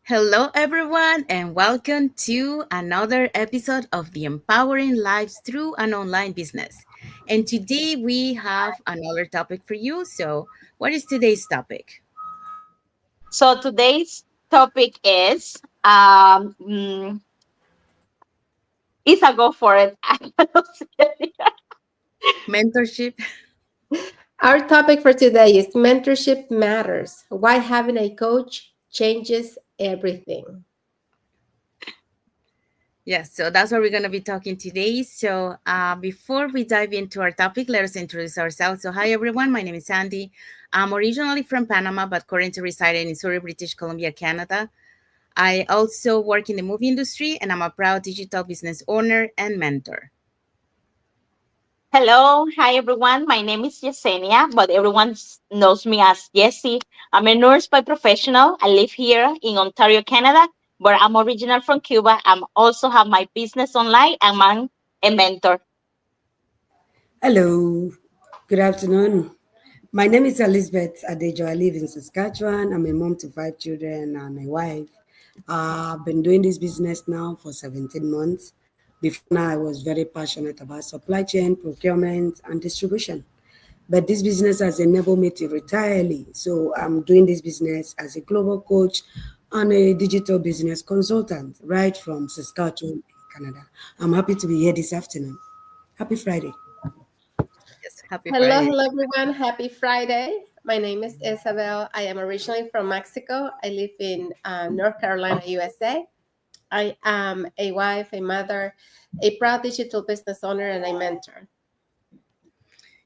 Hello, everyone, and welcome to another episode of the Empowering Lives Through an Online Business. And today we have another topic for you. So, what is today's topic? So today's topic is Isa, go for it. Mentorship. Our topic for today is mentorship matters. Why having a coach changes everything. Yes, so that's what we're going to be talking today. So, before we dive into our topic, let us introduce ourselves. So, hi, everyone. My name is Sandy. I'm originally from Panama, but currently residing in Surrey, British Columbia, Canada. I also work in the movie industry, and I'm a proud digital business owner and mentor. Hello, hi everyone. My name is Yesenia, but everyone knows me as Jessie. I'm a nurse by professional. I live here in Ontario, Canada, but I'm original from Cuba. I also have my business online and I'm a mentor. Hello, good afternoon. My name is Elizabeth Adejo. I live in Saskatchewan. I'm a mom to 5 children and a wife. I've been doing this business now for 17 months. Before now, I was very passionate about supply chain, procurement, and distribution. But this business has enabled me to retire early. So I'm doing this business as a global coach and a digital business consultant right from Saskatchewan, Canada. I'm happy to be here this afternoon. Happy Friday. Yes, happy Hello, Friday. hello everyone. Happy Friday. My name is Isabel. I am originally from Mexico. I live in North Carolina, USA. I am a wife, a mother, a proud digital business owner, and a mentor.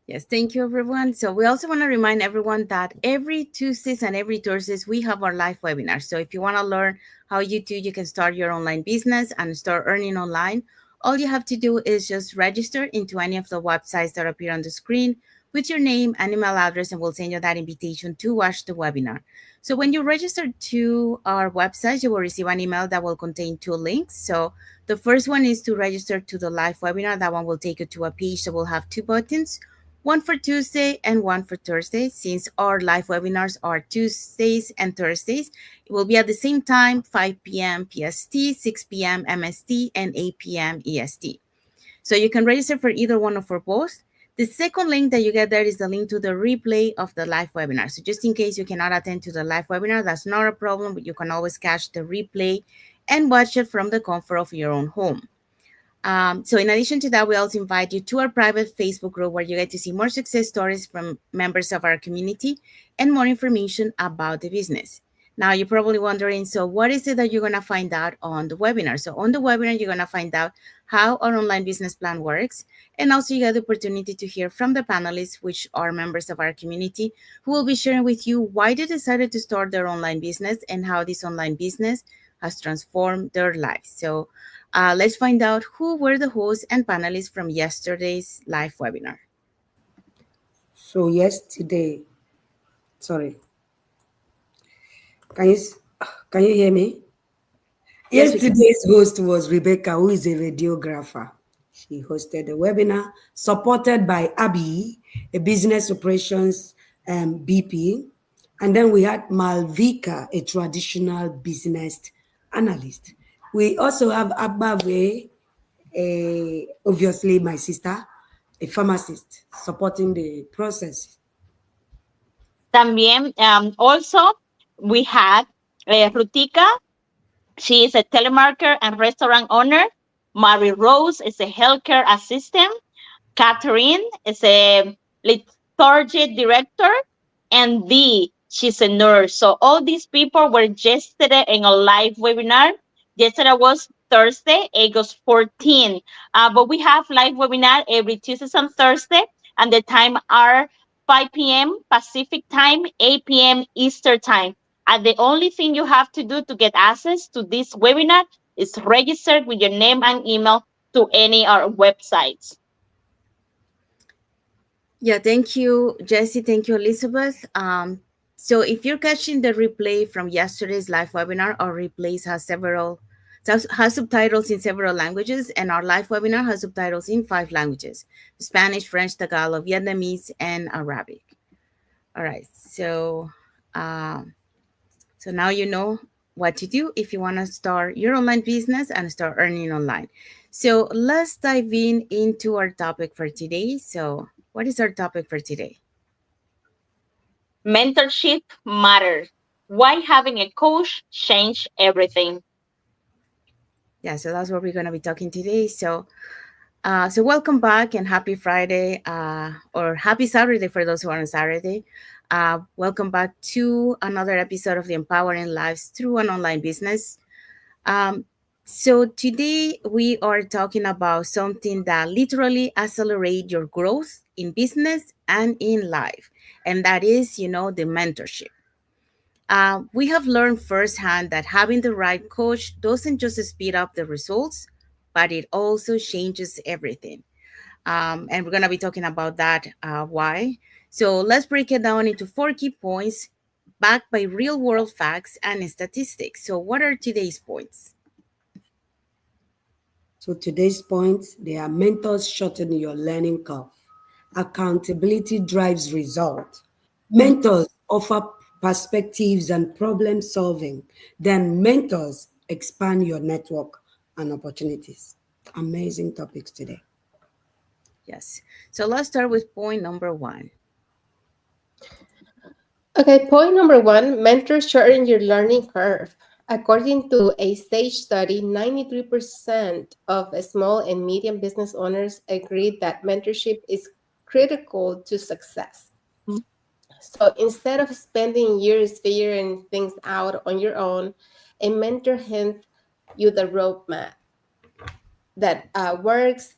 Yes, thank you, everyone. So we also want to remind everyone that every Tuesdays and every Thursdays we have our live webinars. So if you want to learn how you can start your online business and start earning online, all you have to do is just register into any of the websites that appear on the screen with your name and email address, and we'll send you that invitation to watch the webinar. So when you register to our website, you will receive an email that will contain two links. So the first one is to register to the live webinar. That one will take you to a page that will have two buttons, one for Tuesday and one for Thursday. Since our live webinars are Tuesdays and Thursdays, it will be at the same time, 5 p.m. PST, 6 p.m. MST, and 8 p.m. EST. So you can register for either one or for both. The second link that you get there is the link to the replay of the live webinar. So just in case you cannot attend to the live webinar, that's not a problem, but you can always catch the replay and watch it from the comfort of your own home. So in addition to that, we also invite you to our private Facebook group where you get to see more success stories from members of our community and more information about the business. Now you're probably wondering, so what is it that you're gonna find out on the webinar? So on the webinar, you're gonna find out how our online business plan works. And also you get the opportunity to hear from the panelists, which are members of our community, who will be sharing with you why they decided to start their online business and how this online business has transformed their lives. So let's find out who were the hosts and panelists from yesterday's live webinar. So yesterday, sorry, can you can you hear me? Yes, we can. Yesterday's host was Rebecca, who is a radiographer. She hosted a webinar supported by Abby, a business operations BP, and then we had Malvika, a traditional business analyst. We also have Abave, obviously my sister, a pharmacist, supporting the process. También, also, we had Rutika. She is a telemarketer and restaurant owner. Mary Rose is a healthcare assistant. Catherine is a liturgy director. And Dee, she's a nurse. So all these people were yesterday in a live webinar. Yesterday was Thursday, August 14. But we have live webinar every Tuesday and Thursday, and the time are 5 p.m. Pacific time, 8 p.m. Eastern time. And the only thing you have to do to get access to this webinar is register with your name and email to any of our websites. Yeah, thank you, Jesse. Thank you, Elizabeth. So if you're catching the replay from yesterday's live webinar, our replays has subtitles in several languages, and our live webinar has subtitles in 5 languages: Spanish, French, Tagalog, Vietnamese, and Arabic. All right, so now you know what to do if you want to start your online business and start earning online. So let's dive into our topic for today. So what is our topic for today? Mentorship matters. Why having a coach change everything? Yeah, so that's what we're going to be talking today. So welcome back and happy Friday, or happy Saturday for those who are on Saturday. Welcome back to another episode of the Empowering Lives Through an Online Business. Um, so today we are talking about something that literally accelerate your growth in business and in life, and that is, the mentorship. We have learned firsthand that having the right coach doesn't just speed up the results, but it also changes everything. And we're going to be talking about that, why. So let's break it down into four key points backed by real world facts and statistics. So, what are today's points? So today's points, they are mentors shorten your learning curve. Accountability drives result. Mentors offer perspectives and problem solving. Then mentors expand your network and opportunities. Amazing topics today. Yes. So, let's start with point number one. Okay, point number one, mentors shorten your learning curve. According to a Sage study, 93% of small and medium business owners agreed that mentorship is critical to success. So instead of spending years figuring things out on your own, a mentor hands you the roadmap that works,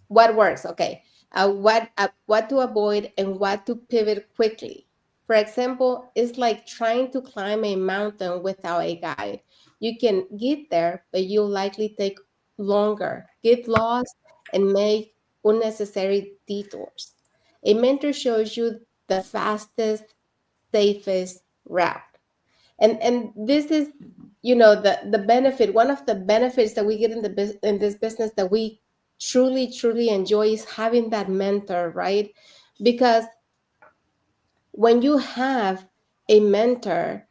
what works, okay, what to avoid and what to pivot quickly. For example, it's like trying to climb a mountain without a guide. You can get there, but you'll likely take longer, get lost, and make unnecessary detours. A mentor shows you the fastest, safest route. And this is, the benefit, one of the benefits that we get in in this business that we truly enjoy is having that mentor, right? Because when you have a mentor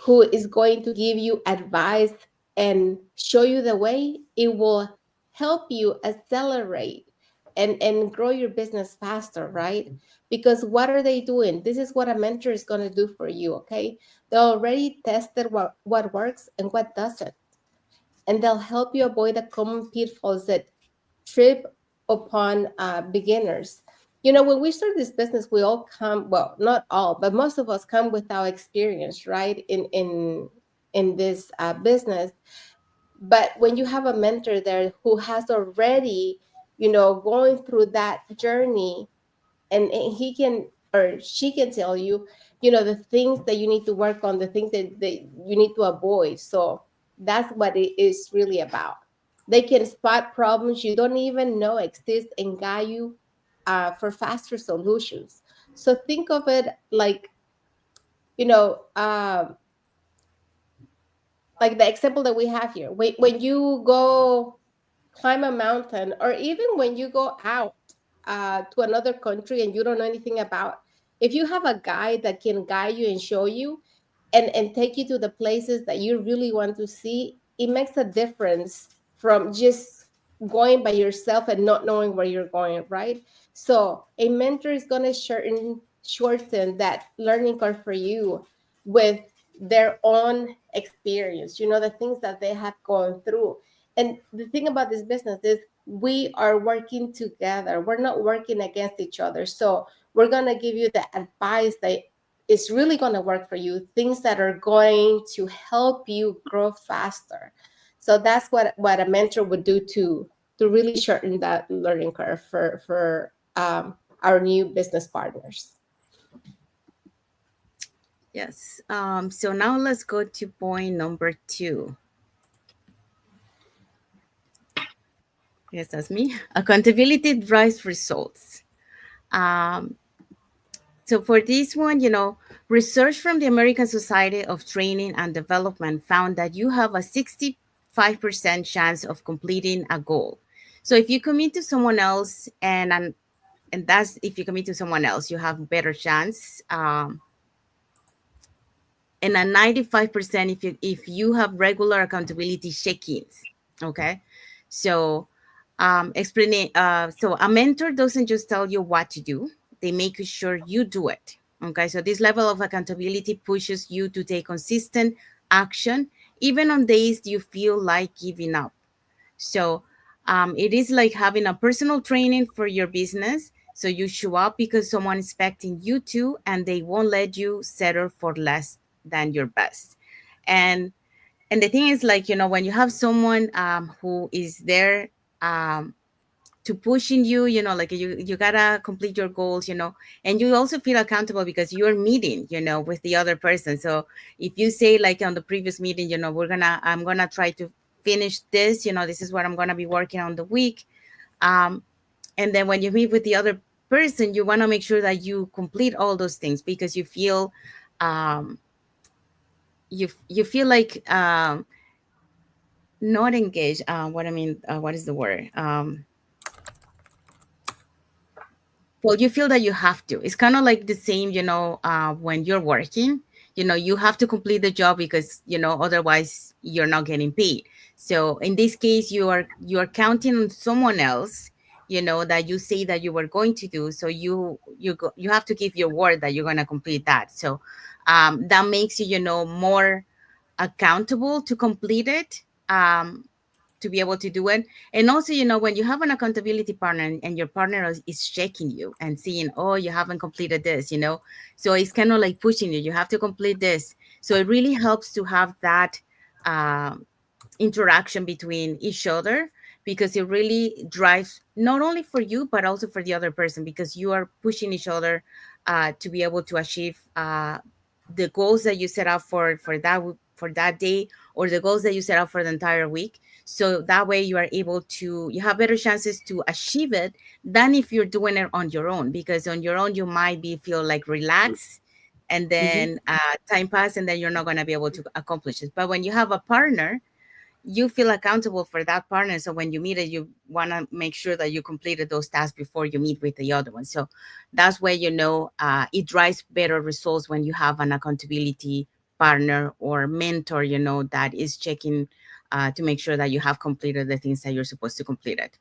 who is going to give you advice and show you the way, it will help you accelerate and grow your business faster, right? Because what are they doing? This is what a mentor is going to do for you, okay? They already tested what works and what doesn't, and they'll help you avoid the common pitfalls that trip upon beginners. When we start this business, we all come, well, not all, but most of us come with our experience, right? In this business. But when you have a mentor there who has already, going through that journey, and he can or she can tell you, the things that you need to work on, the things that you need to avoid. So that's what it is really about. They can spot problems you don't even know exist and guide you for faster solutions. So think of it like, you know um, like the example that we have here. When you go climb a mountain, or even when you go out to another country and you don't know anything about, if you have a guide that can guide you and show you and take you to the places that you really want to see, it makes a difference from just going by yourself and not knowing where you're going, right? So a mentor is going to shorten that learning curve for you with their own experience, the things that they have gone through. And the thing about this business is we are working together. We're not working against each other. So we're going to give you the advice that is really going to work for you, things that are going to help you grow faster. So that's what a mentor would do to really shorten that learning curve for our new business partners. Yes. So now let's go to point number two. Yes, that's me. Accountability drives results. Um, so for this one, research from the American Society of Training and Development found that you have a 65% chance of completing a goal. So if you commit to someone else, and that's if you commit to someone else, you have better chance. and a 95% if you have regular accountability check-ins. Okay, so explaining so a mentor doesn't just tell you what to do, they make sure you do it. Okay, so this level of accountability pushes you to take consistent action even on days you feel like giving up. So it is like having a personal training for your business. So you show up because someone is expecting you to, and they won't let you settle for less than your best. And and the thing is, like, when you have someone who is there um, to pushing you, like you gotta complete your goals, and you also feel accountable because you're meeting, with the other person. So if you say, like, on the previous meeting, I'm gonna try to finish this, this is what I'm gonna be working on the week. um and then when you meet with the other person, you want to make sure that you complete all those things because you feel um you feel like not engaged. What I mean, what is the word? Well, you feel that you have to. It's kind of like the same, when you're working, you have to complete the job because, otherwise you're not getting paid. So in this case, you are counting on someone else, that you say that you were going to do. So you have to give your word that you're going to complete that. So that makes you, more accountable to complete it. To be able to do it. And also, when you have an accountability partner, and your partner is checking you and seeing, oh, you haven't completed this, so it's kind of like pushing you have to complete this. So it really helps to have that um, interaction between each other, because it really drives not only for you but also for the other person, because you are pushing each other to be able to achieve the goals that you set out for that day, or the goals that you set out for the entire week. So that way you have better chances to achieve it than if you're doing it on your own, because on your own you might be feel like relaxed, and Mhm. then time pass, and then you're not going to be able to accomplish it. But when you have a partner, you feel accountable for that partner. So when you meet it, you want to make sure that you completed those tasks before you meet with the other one. So that's where, it drives better results when you have an accountability partner or mentor, that is checking to make sure that you have completed the things that you're supposed to complete it.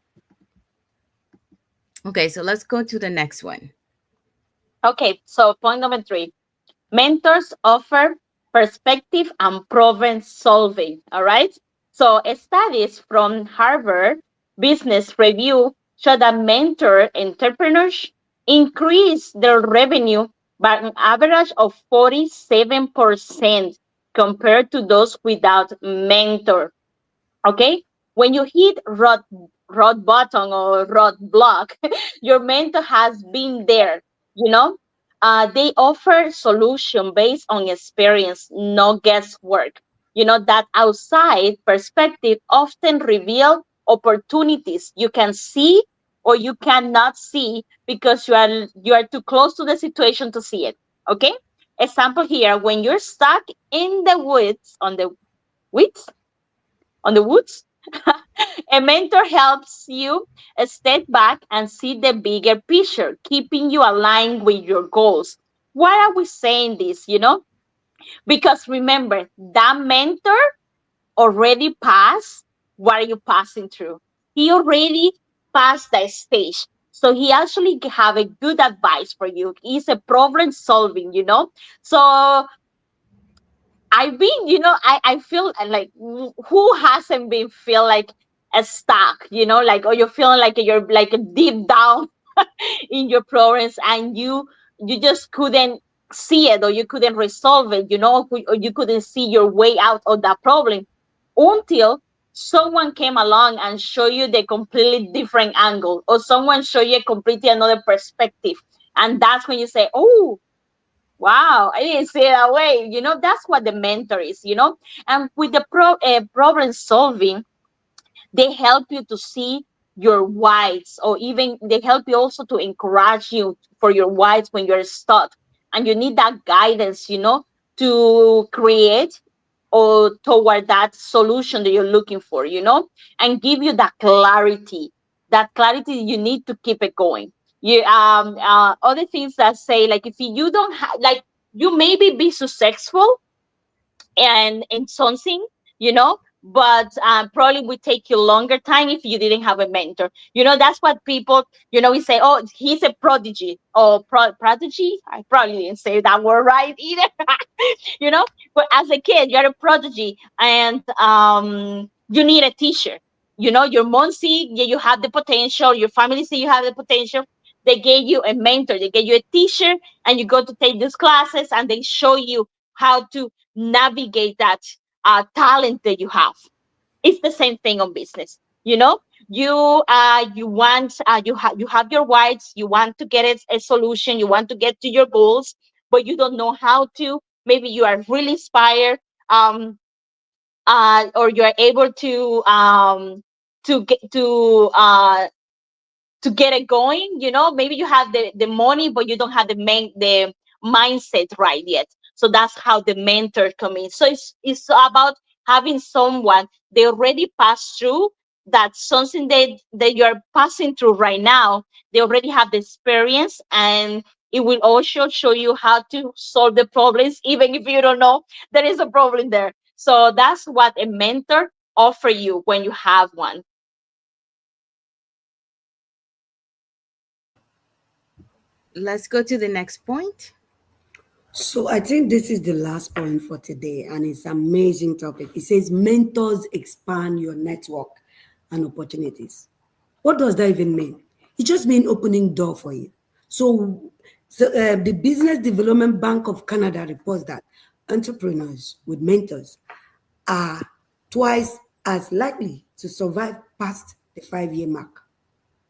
Okay, so let's go to the next one. Okay, so point number three. Mentors offer perspective and problem solving. All right. So studies from Harvard Business Review show that mentor entrepreneurs increase their revenue by an average of 47% compared to those without mentor. Okay, when you hit road bottom or road block, your mentor has been there. you know they offer solution based on experience, no guesswork. That outside perspective often reveal opportunities you can see or you cannot see because you are too close to the situation to see it. Okay, example here: when you're stuck in the woods woods on the woods. A mentor helps you step back and see the bigger picture, keeping you aligned with your goals. Why are we saying this? Because remember, that mentor already passed what are you passing through. He already passed that stage. So he actually have a good advice for you. He's a problem solving. So I've been, I feel like who hasn't been feel like stuck, like, or you're feeling like you're like deep down in your problems and you just couldn't see it or you couldn't resolve it, or you couldn't see your way out of that problem until someone came along and show you the completely different angle, or someone show you a completely another perspective. And that's when you say, oh, wow, I didn't see it that way. That's what the mentor is. And with the problem solving, they help you to see your whys, or even they help you also to encourage you for your whys when you're stuck. And you need that guidance, to create or toward that solution that you're looking for, and give you that clarity. That clarity you need to keep it going. You other things that say, like, if you don't have, like, you maybe be successful and something, but probably would take you longer time if you didn't have a mentor. That's what people, we say, oh, he's a prodigy or prodigy. I probably didn't say that word right either. you know but as a kid, you're a prodigy, and you need a teacher. Your mom see you have the potential, your family see you have the potential. They gave you a mentor, they gave you a teacher, and you go to take these classes, and they show you how to navigate that talent that you have. It's the same thing on business. You want, you have your whys, you want to get a solution, you want to get to your goals, but you don't know how to. Maybe you are really inspired, or you are able to get it going. Maybe you have the money, but you don't have the mindset right yet. So that's how the mentor come in. So it's about having someone they already passed through that, something that you're passing through right now. They already have the experience, and it will also show you how to solve the problems, even if you don't know there is a problem there. So that's what a mentor offer you when you have one. Let's go to the next point. So I think this is the last point for today, and it's an amazing topic. It says mentors expand your network and opportunities. What does that even mean? It just means opening door for you. So, the Business Development Bank of Canada reports that entrepreneurs with mentors are twice as likely to survive past the 5 year mark.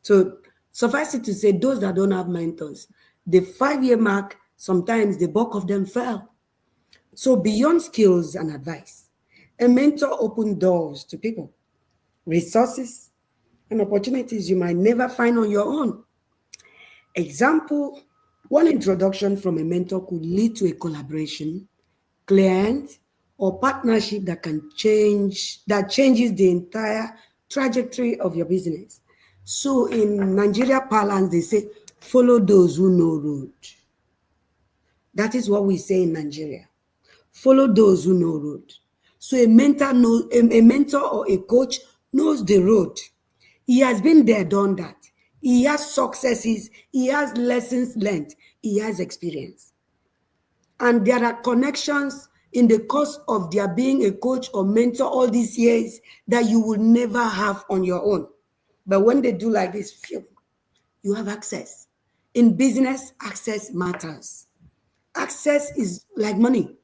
So suffice it to say, those that don't have mentors, the 5 year mark, sometimes the bulk of them fell. So beyond skills and advice, a mentor opens doors to people, resources, and opportunities you might never find on your own. Example, one introduction from a mentor could lead to a collaboration, client, or partnership that changes the entire trajectory of your business. So in Nigeria parlance, they say, follow those who know road. That is what we say in Nigeria. Follow those who know road. So a mentor or a coach knows the road. He has been there, done that. He has successes, he has lessons learned, he has experience. And there are connections in the course of their being a coach or mentor all these years that you will never have on your own. But when they do like this, phew, you have access. In business, access matters. Access is like money,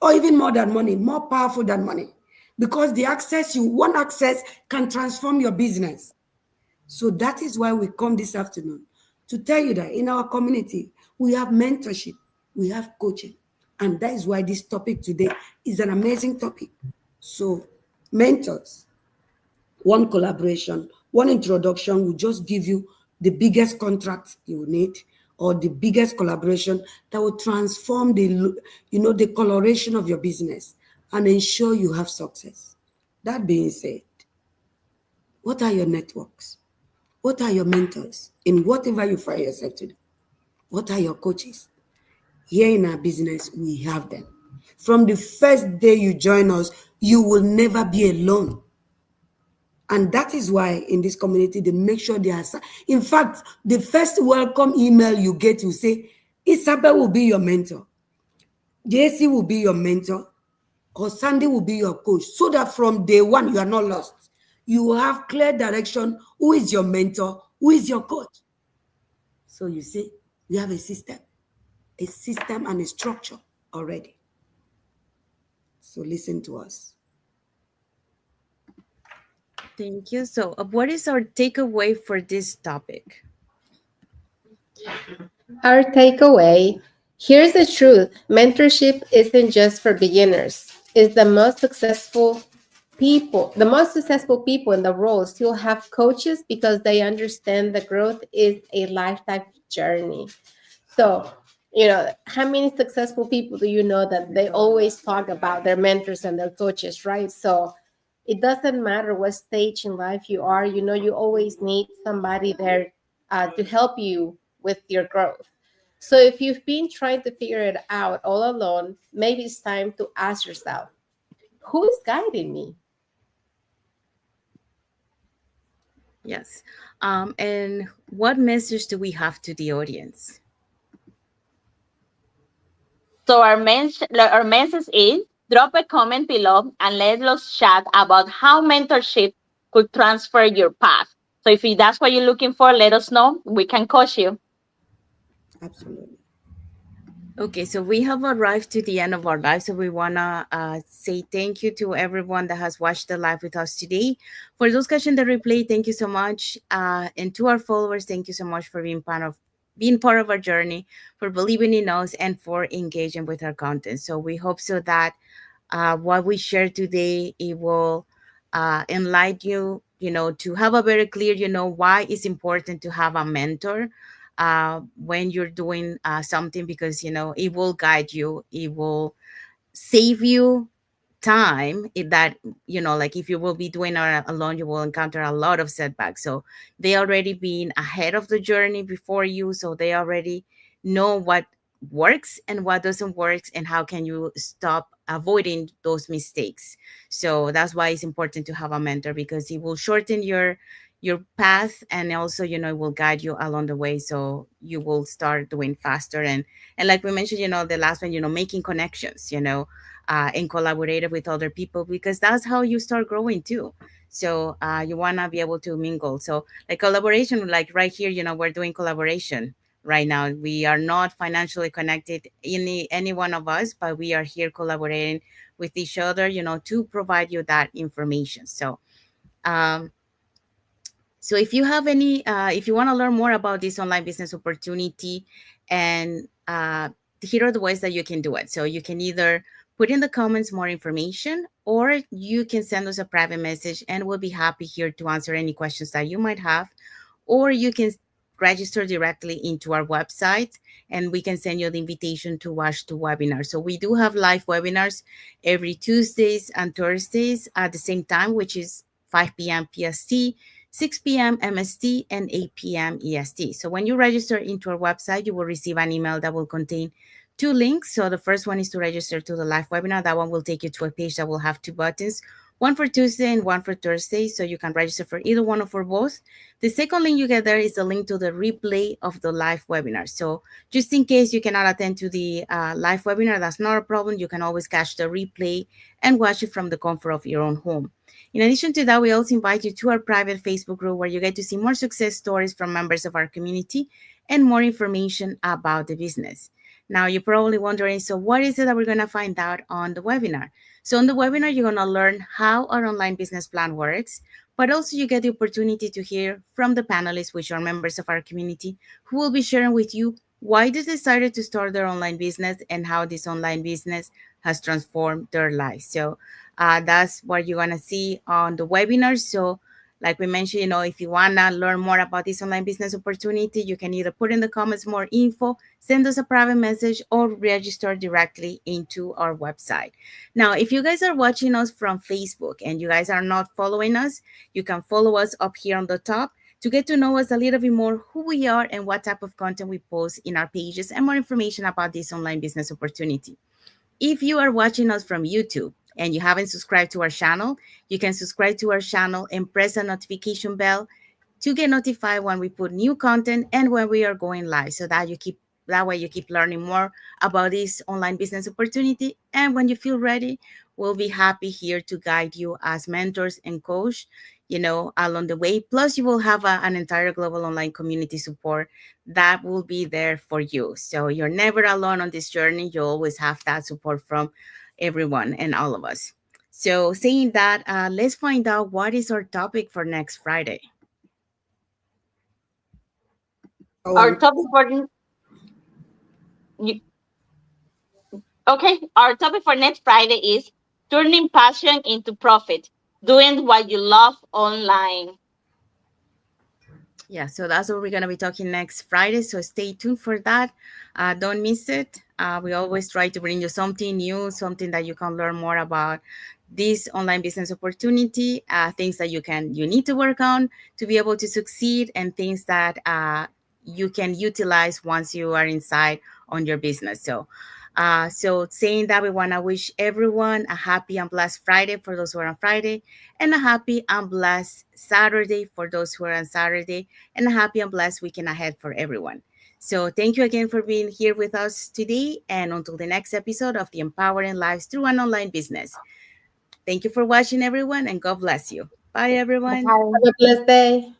or even more than money, more powerful than money. Because the access you want access can transform your business. So that is why we come this afternoon to tell you that in our community, we have mentorship, we have coaching. And that is why this topic today is an amazing topic. So, mentors, one collaboration, one introduction will just give you the biggest contract you will need, or the biggest collaboration that will transform the coloration of your business and ensure you have success. That being said, what are your networks? What are your mentors in whatever you find yourself to do? What are your coaches? Here in our business, we have them. From the first day you join us, you will never be alone. And that is why in this community, they make sure they are. In fact, the first welcome email you get will say, Isabel will be your mentor, JC will be your mentor, or Sandy will be your coach, so that from day one, you are not lost. You will have clear direction. Who is your mentor? Who is your coach? So you see, we have a system and a structure already. So listen to us. Thank you. So, what is our takeaway for this topic? Our takeaway, here's the truth: mentorship isn't just for beginners. It's the most successful people in the world still have coaches because they understand the growth is a lifetime journey. So, how many successful people do you know that they always talk about their mentors and their coaches, right? So, it doesn't matter what stage in life you are, you always need somebody there to help you with your growth. So if you've been trying to figure it out all alone, maybe it's time to ask yourself, who is guiding me? Yes. And what message do we have to the audience? So our message is drop a comment below and let us chat about how mentorship could transfer your path. So if that's what you're looking for, let us know. We can coach you. Absolutely. Okay, so we have arrived to the end of our live. So we want to say thank you to everyone that has watched the live with us today. For those catching the replay, thank you so much. And to our followers, thank you so much for being part of our journey, for believing in us, and for engaging with our content. So we hope so that what we share today, it will enlighten you, to have a very clear, why it's important to have a mentor when you're doing something, because it will guide you, it will save you time. That like if you will be doing it alone, you will encounter a lot of setbacks. So they already been ahead of the journey before you, so they already know what works and what doesn't work, and how can you stop avoiding those mistakes. So that's why it's important to have a mentor, because it will shorten your path, and also it will guide you along the way, so you will start doing faster. And like we mentioned, the last one, making connections, and collaborated with other people, because that's how you start growing too. So you want to be able to mingle. So like collaboration, like right here, we're doing collaboration right now. We are not financially connected, any one of us, but we are here collaborating with each other, to provide you that information. Um, so if you want to learn more about this online business opportunity, and here are the ways that you can do it. So you can either put in the comments more information, or you can send us a private message, and we'll be happy here to answer any questions that you might have. Or you can register directly into our website, and we can send you the invitation to watch the webinar. So we do have live webinars every Tuesdays and Thursdays at the same time, which is 5 p.m. PST, 6 p.m. MST, and 8 p.m. EST. So when you register into our website, you will receive an email that will contain two links. So the first one is to register to the live webinar. That one will take you to a page that will have two buttons, one for Tuesday and one for Thursday. So you can register for either one or for both. The second link you get there is the link to the replay of the live webinar. So just in case you cannot attend to the live webinar, that's not a problem. You can always catch the replay and watch it from the comfort of your own home. In addition to that, we also invite you to our private Facebook group, where you get to see more success stories from members of our community and more information about the business. Now, you're probably wondering, so what is it that we're going to find out on the webinar? So on the webinar, you're going to learn how our online business plan works, but also you get the opportunity to hear from the panelists, which are members of our community, who will be sharing with you why they decided to start their online business and how this online business has transformed their lives. So that's what you're going to see on the webinar. So like we mentioned, if you want to learn more about this online business opportunity, you can either put in the comments more info, send us a private message, or register directly into our website. Now, if you guys are watching us from Facebook and you guys are not following us, you can follow us up here on the top to get to know us a little bit more, who we are and what type of content we post in our pages, and more information about this online business opportunity. If you are watching us from YouTube and you haven't subscribed to our channel, you can subscribe to our channel and press the notification bell to get notified when we put new content and when we are going live, so that way you keep learning more about this online business opportunity. And when you feel ready, we'll be happy here to guide you as mentors and coach, along the way. Plus, you will have an entire global online community support that will be there for you. So you're never alone on this journey. You always have that support from everyone and all of us. So saying that, let's find out what is our topic for next Friday. Our Our topic for you, okay, our topic for next Friday is turning passion into profit, doing what you love online. Yeah, so that's what we're going to be talking next Friday. So stay tuned for that. Don't miss it. We always try to bring you something new, something that you can learn more about this online business opportunity, things that you need to work on to be able to succeed, and things that you can utilize once you are inside on your business. So saying that, we want to wish everyone a happy and blessed Friday for those who are on Friday, and a happy and blessed Saturday for those who are on Saturday, and a happy and blessed weekend ahead for everyone. So thank you again for being here with us today, and until the next episode of the Empowering Lives Through an Online Business. Thank you for watching, everyone, and God bless you. Bye, everyone. Bye. Have a blessed day.